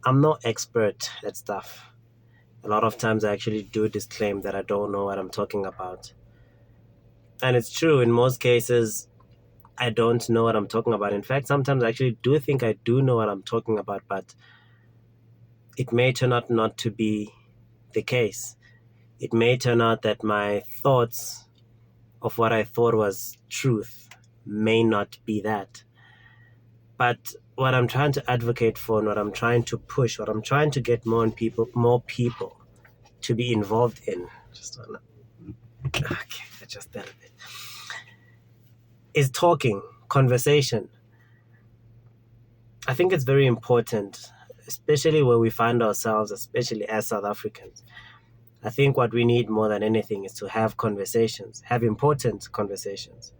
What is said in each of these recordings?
I'm no expert at stuff. A lot of times I actually do disclaim that I don't know what I'm talking about. And it's true, in most cases, I don't know what I'm talking about. In fact, sometimes I actually do think I do know what I'm talking about, but it may turn out not to be the case. It may turn out that my thoughts of what I thought was truth may not be that. But what I'm trying to advocate for and what I'm trying to push, what I'm trying to get more people to be involved in, okay, adjust that a bit, is talking, conversation. I think it's very important, especially where we find ourselves, especially as South Africans. I think what we need more than anything is to have conversations, have important conversations.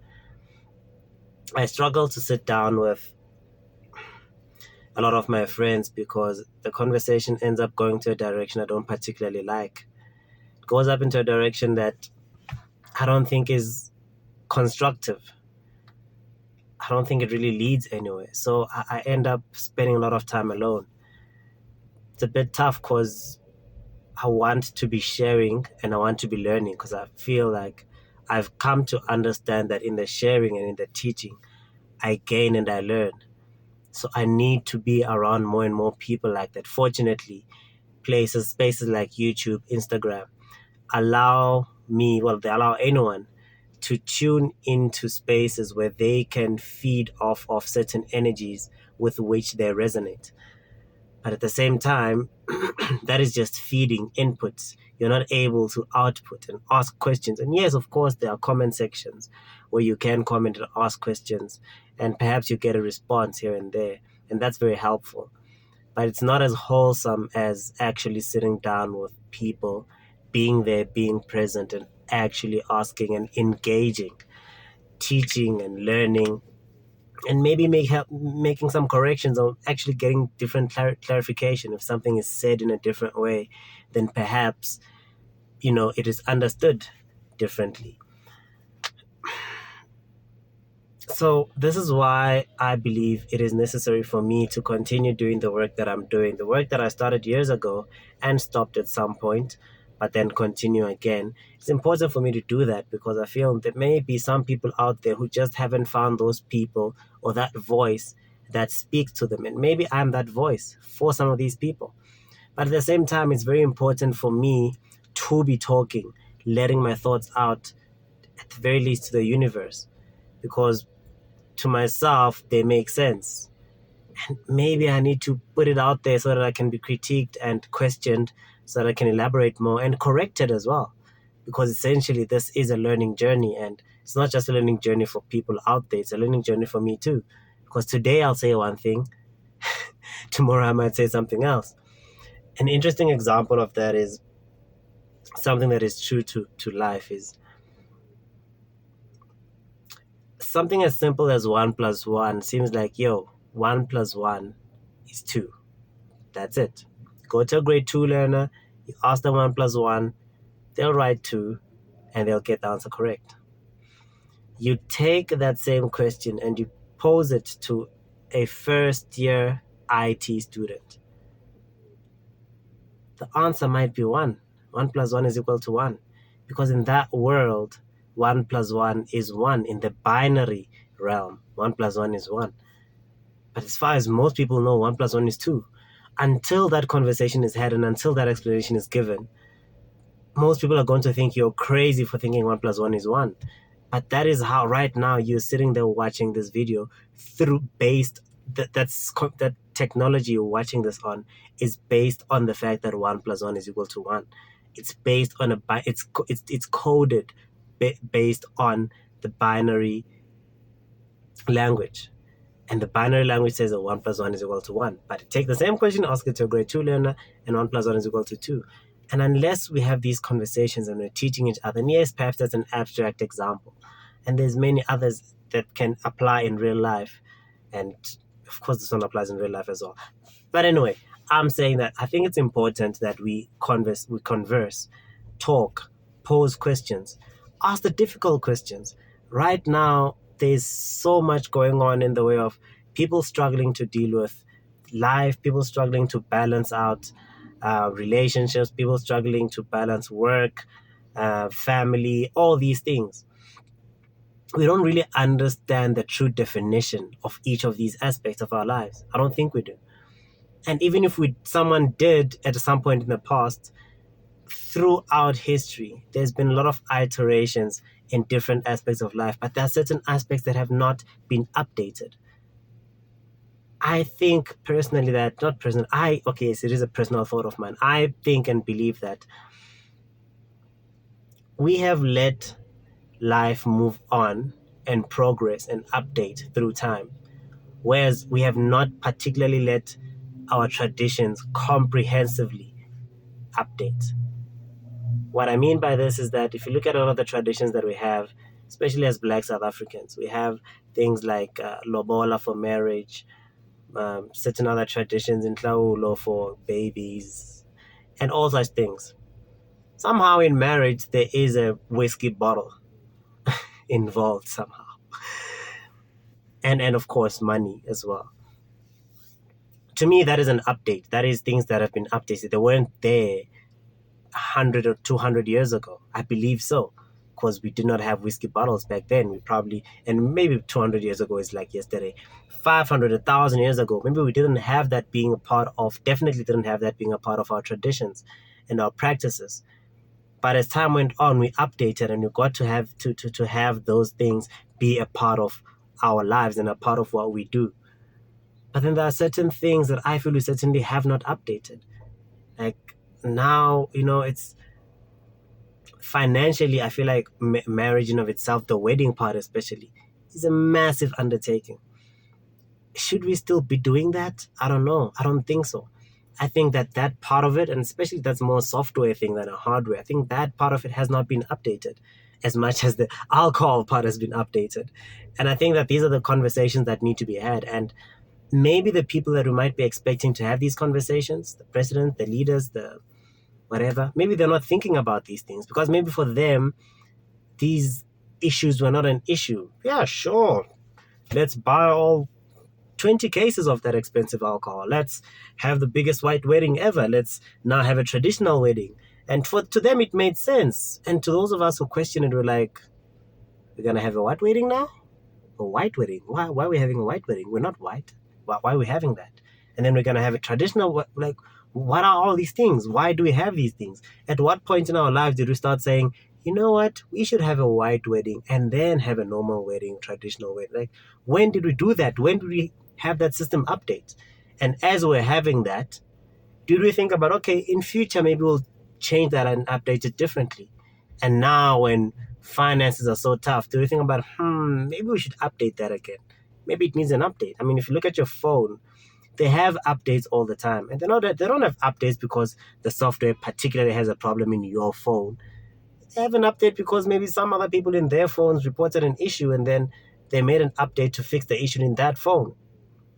I struggle to sit down with a lot of my friends because the conversation ends up going to a direction I don't particularly like. It goes up into a direction that I don't think is constructive. I don't think it really leads anywhere. So I end up spending a lot of time alone. It's a bit tough because I want to be sharing and I want to be learning because I feel like I've come to understand that in the sharing and in the teaching, I gain and I learn. So I need to be around more and more people like that. Fortunately, spaces like YouTube, Instagram allow me, well, they allow anyone to tune into spaces where they can feed off of certain energies with which they resonate. But at the same time, that is just feeding inputs. You're not able to output and ask questions. And yes, of course, there are comment sections where you can comment and ask questions, and perhaps you get a response here and there. And that's very helpful. But it's not as wholesome as actually sitting down with people, being there, being present, and actually asking and engaging, teaching and learning, and maybe making some corrections or actually getting different clarification. If something is said in a different way, then perhaps it is understood differently. So this is why I believe it is necessary for me to continue doing the work that I'm doing, the work that I started years ago and stopped at some point, but then continue again. It's important for me to do that because I feel there may be some people out there who just haven't found those people or that voice that speaks to them. And maybe I'm that voice for some of these people. But at the same time, it's very important for me to be talking, letting my thoughts out, at the very least to the universe, because to myself, they make sense. And maybe I need to put it out there so that I can be critiqued and questioned, so that I can elaborate more and corrected as well. Because essentially, this is a learning journey, and it's not just a learning journey for people out there, it's a learning journey for me too. Because today I'll say one thing, tomorrow I might say something else. An interesting example of that is something that is true to life is something as simple as 1+1 seems like, 1+1 is 2. That's it. Go to a grade 2 learner, you ask them 1+1, they'll write 2, and they'll get the answer correct. You take that same question and you pose it to a first year IT student. The answer might be 1. 1+1 is equal to 1. Because in that world, 1+1 is 1. In the binary realm, 1+1 is 1. But as far as most people know, 1+1 is 2. Until that conversation is had and until that explanation is given, most people are going to think you're crazy for thinking 1+1 is 1. But that is how right now you're sitting there watching this video that technology you're watching this on is based on the fact that 1+1 is equal to 1. It's based on it's coded based on the binary language. And the binary language says that 1+1 is equal to 1. But take the same question, ask it to a grade 2 learner, and 1+1 is equal to 2. And unless we have these conversations and we're teaching each other, and yes, perhaps that's an abstract example, and there's many others that can apply in real life, and of course this one applies in real life as well. But anyway, I'm saying that I think it's important that we converse, talk, pose questions, ask the difficult questions. Right now, there's so much going on in the way of people struggling to deal with life, people struggling to balance out relationships, people struggling to balance work, family, all these things. We don't really understand the true definition of each of these aspects of our lives. I don't think we do. And even if someone did at some point in the past, throughout history, there's been a lot of iterations in different aspects of life, but there are certain aspects that have not been updated. I think personally that, not personal, okay, so it is a personal thought of mine. I think and believe that we have let life move on and progress and update through time, whereas we have not particularly let our traditions comprehensively update. What I mean by this is that if you look at all of the traditions that we have, especially as Black South Africans, we have things like lobola for marriage, certain other traditions in Tlaulo for babies, and all such things. Somehow in marriage, there is a whiskey bottle involved somehow. And of course, money as well. To me, that is an update. That is things that have been updated. They weren't there 100 or 200 years ago. I believe so. Because we did not have whiskey bottles back then. We probably, and maybe 200 years ago is like yesterday. 500, 1,000 years ago, maybe we didn't have that being a part of, definitely didn't have that being a part of our traditions and our practices. But as time went on, we updated and we got to have those things be a part of our lives and a part of what we do. But then there are certain things that I feel we certainly have not updated. Like now, it's financially, I feel like marriage in of itself, the wedding part especially, is a massive undertaking. Should we still be doing that? I don't know. I don't think so. I think that part of it, and especially that's more a software thing than a hardware, I think that part of it has not been updated as much as the alcohol part has been updated. And I think that these are the conversations that need to be had. And maybe the people that we might be expecting to have these conversations, the president, the leaders, the whatever, maybe they're not thinking about these things because maybe for them, these issues were not an issue. Yeah, sure. Let's buy all 20 cases of that expensive alcohol. Let's have the biggest white wedding ever. Let's now have a traditional wedding. And to them, it made sense. And to those of us who question it, we're like, we're going to have a white wedding now? A white wedding? Why are we having a white wedding? We're not white. Why are we having that? And then we're going to have a traditional, like, what are all these things? Why do we have these things? At what point in our lives did we start saying, you know what, we should have a white wedding and then have a normal wedding, traditional wedding? Like, when did we do that? When did we have that system update? And as we're having that, did we think about, okay, in future, maybe we'll change that and update it differently? And now when finances are so tough, do we think about, maybe we should update that again? Maybe it needs an update. I mean, if you look at your phone, they have updates all the time. And they don't have updates because the software particularly has a problem in your phone. They have an update because maybe some other people in their phones reported an issue and then they made an update to fix the issue in that phone.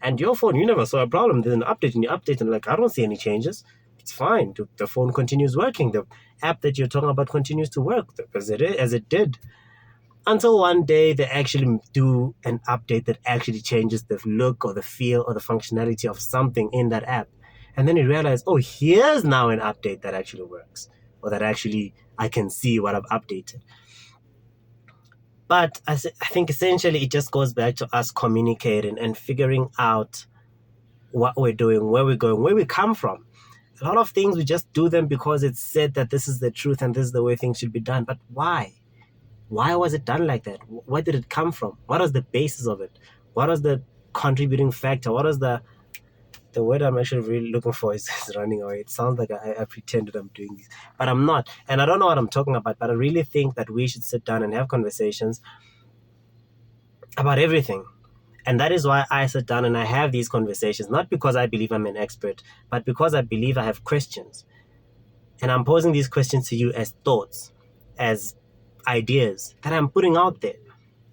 And your phone, you never saw a problem. There's an update and you update and like, I don't see any changes. It's fine. The phone continues working. The app that you're talking about continues to work as it did. Until one day they actually do an update that actually changes the look or the feel or the functionality of something in that app. And then you realize, oh, here's now an update that actually works, or that actually I can see what I've updated. But I think essentially it just goes back to us communicating and figuring out what we're doing, where we're going, where we come from. A lot of things we just do them because it's said that this is the truth and this is the way things should be done. But why? Why was it done like that? Where did it come from? What was the basis of it? What was the contributing factor? What was the word I'm actually really looking for is running away. It sounds like I pretended I'm doing this, but I'm not. And I don't know what I'm talking about, but I really think that we should sit down and have conversations about everything. And that is why I sit down and I have these conversations, not because I believe I'm an expert, but because I believe I have questions. And I'm posing these questions to you as thoughts, as ideas that I'm putting out there.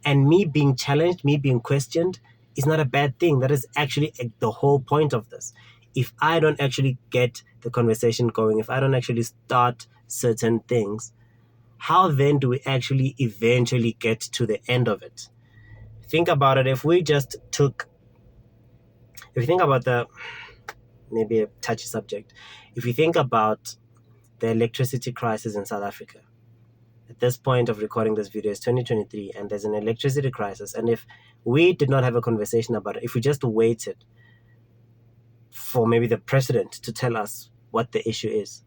And me being challenged, me being questioned is not a bad thing. That is actually the whole point of this. If I don't actually get the conversation going, if I don't actually start certain things, how then do we actually eventually get to the end of it? Think about it. If we just took If you think about maybe a touchy subject, if you think about the electricity crisis in South Africa, at this point of recording this video is 2023, and there's an electricity crisis. And if we did not have a conversation about it, if we just waited for maybe the president to tell us what the issue is,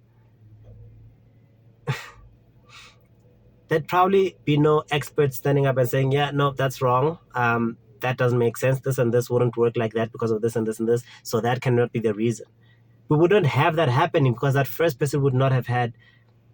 there'd probably be no experts standing up and saying, yeah, no, that's wrong. That doesn't make sense. This and this wouldn't work like that because of this and this and this. So that cannot be the reason. We wouldn't have that happening because that first person would not have had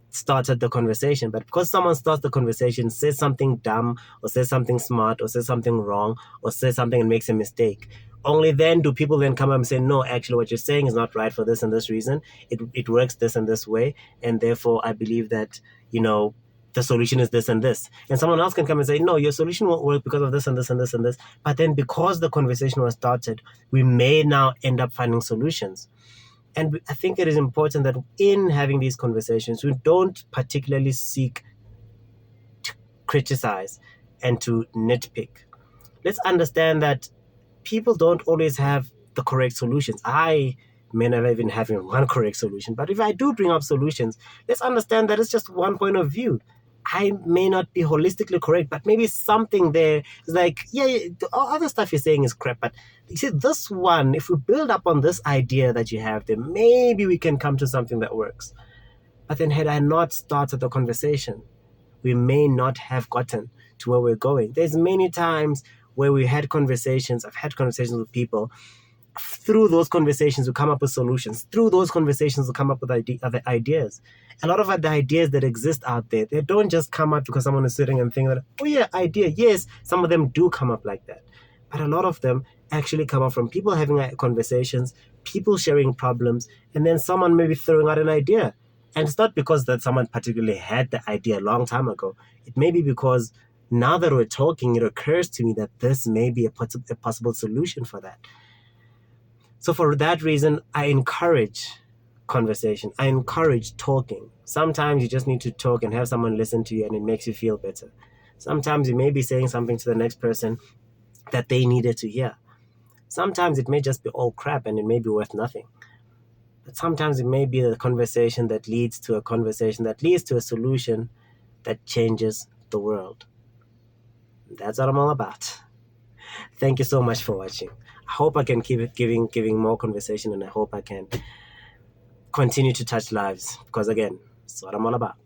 started the conversation. But because someone starts the conversation, says something dumb or says something smart or says something wrong or says something and makes a mistake, only then do people then come up and say, no, actually what you're saying is not right for this and this reason. It works this and this way. And therefore I believe that, the solution is this and this. And someone else can come and say, no, your solution won't work because of this and this and this and this. But then because the conversation was started, we may now end up finding solutions. And I think it is important that in having these conversations, we don't particularly seek to criticize and to nitpick. Let's understand that people don't always have the correct solutions. I may never even have one correct solution, but if I do bring up solutions, let's understand that it's just one point of view. I may not be holistically correct, but maybe something there is like, yeah, the other stuff you're saying is crap, but you see, this one, if we build up on this idea that you have, then maybe we can come to something that works. But then had I not started the conversation, we may not have gotten to where we're going. There's many times where we had conversations, I've had conversations with people. Through those conversations, we come up with solutions. Through those conversations, we come up with other ideas. A lot of the ideas that exist out there, they don't just come up because someone is sitting and thinking that, oh yeah, idea. Yes, some of them do come up like that. But a lot of them actually come up from people having conversations, people sharing problems, and then someone maybe throwing out an idea. And it's not because that someone particularly had the idea a long time ago. It may be because now that we're talking, it occurs to me that this may be a possible solution for that. So for that reason, I encourage conversation. I encourage talking. Sometimes you just need to talk and have someone listen to you and it makes you feel better. Sometimes you may be saying something to the next person that they needed to hear. Sometimes it may just be all crap and it may be worth nothing. But sometimes it may be the conversation that leads to a conversation that leads to a solution that changes the world. That's what I'm all about. Thank you so much for watching. I hope I can keep it giving more conversation, and I hope I can continue to touch lives, because again, that's what I'm all about.